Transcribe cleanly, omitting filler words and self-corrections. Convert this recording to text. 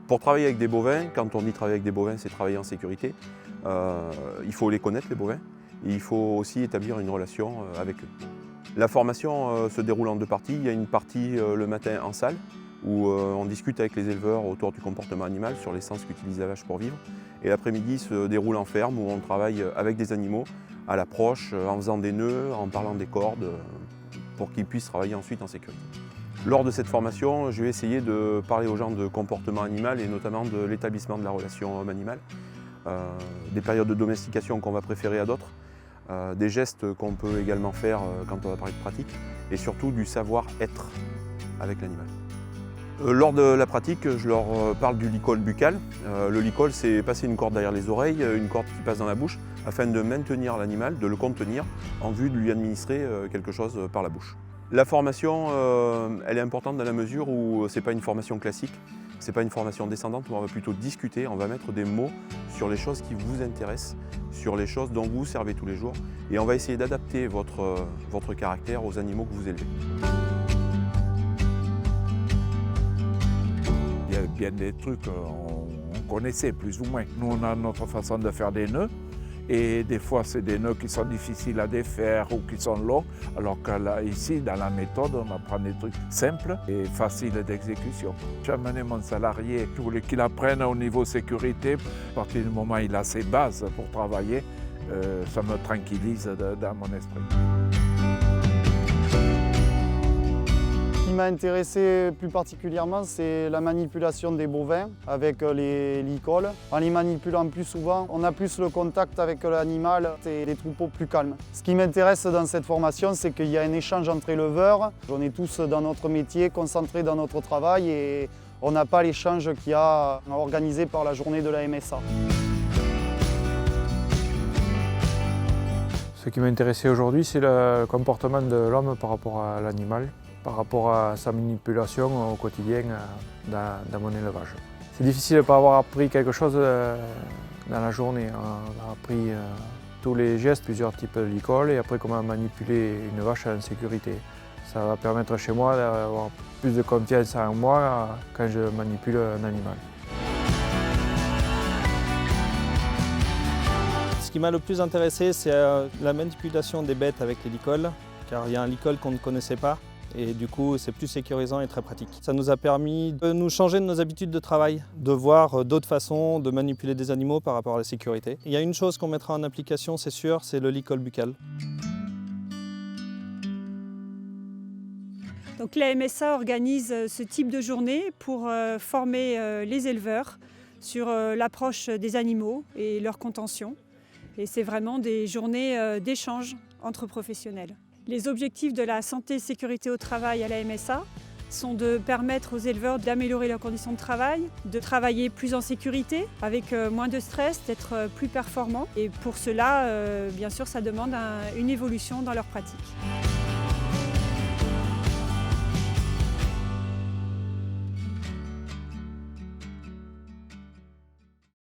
Pour travailler avec des bovins, quand on dit travailler avec des bovins, c'est travailler en sécurité. Il faut les connaître, les bovins, et il faut aussi établir une relation avec eux. La formation se déroule en deux parties. Il y a une partie le matin en salle, où on discute avec les éleveurs autour du comportement animal, sur l'essence qu'utilise la vache pour vivre. Et l'après-midi se déroule en ferme, où on travaille avec des animaux, à l'approche, en faisant des nœuds, en parlant des cordes, pour qu'ils puissent travailler ensuite en sécurité. Lors de cette formation, je vais essayer de parler aux gens de comportement animal et notamment de l'établissement de la relation homme-animal, des périodes de domestication qu'on va préférer à d'autres, des gestes qu'on peut également faire quand on va parler de pratique et surtout du savoir-être avec l'animal. Lors de la pratique, je leur parle du licol buccal. Le licol, c'est passer une corde derrière les oreilles, une corde qui passe dans la bouche, afin de maintenir l'animal, de le contenir, en vue de lui administrer quelque chose par la bouche. La formation, elle est importante dans la mesure où ce n'est pas une formation classique, ce n'est pas une formation descendante où on va plutôt discuter, on va mettre des mots sur les choses qui vous intéressent, sur les choses dont vous vous servez tous les jours, et on va essayer d'adapter votre caractère aux animaux que vous élevez. Il y a bien des trucs qu'on connaissait plus ou moins. Nous, on a notre façon de faire des nœuds. Et des fois, c'est des nœuds qui sont difficiles à défaire ou qui sont longs, alors que là, ici, dans la méthode, on apprend des trucs simples et faciles d'exécution. J'ai amené mon salarié, je voulais qu'il apprenne au niveau sécurité. À partir du moment où il a ses bases pour travailler, ça me tranquillise dans mon esprit. Ce qui m'a intéressé plus particulièrement, c'est la manipulation des bovins avec les licoles. En les manipulant plus souvent, on a plus le contact avec l'animal et les troupeaux plus calmes. Ce qui m'intéresse dans cette formation, c'est qu'il y a un échange entre éleveurs. On est tous dans notre métier, concentrés dans notre travail et on n'a pas l'échange qu'il y a organisé par la journée de la MSA. Ce qui m'intéressait aujourd'hui, c'est le comportement de l'homme par rapport à l'animal, par rapport à sa manipulation au quotidien dans mon élevage. C'est difficile de ne pas avoir appris quelque chose dans la journée. On a appris tous les gestes, plusieurs types de licol et après comment manipuler une vache en sécurité. Ça va permettre chez moi d'avoir plus de confiance en moi quand je manipule un animal. Ce qui m'a le plus intéressé, c'est la manipulation des bêtes avec les licoles, car il y a un licol qu'on ne connaissait pas. Et du coup, c'est plus sécurisant et très pratique. Ça nous a permis de nous changer de nos habitudes de travail, de voir d'autres façons de manipuler des animaux par rapport à la sécurité. Il y a une chose qu'on mettra en application, c'est sûr, c'est le licol buccal. Donc la MSA organise ce type de journée pour former les éleveurs sur l'approche des animaux et leur contention. Et c'est vraiment des journées d'échange entre professionnels. Les objectifs de la santé et sécurité au travail à la MSA sont de permettre aux éleveurs d'améliorer leurs conditions de travail, de travailler plus en sécurité, avec moins de stress, d'être plus performants. Et pour cela, bien sûr, ça demande une évolution dans leur pratique.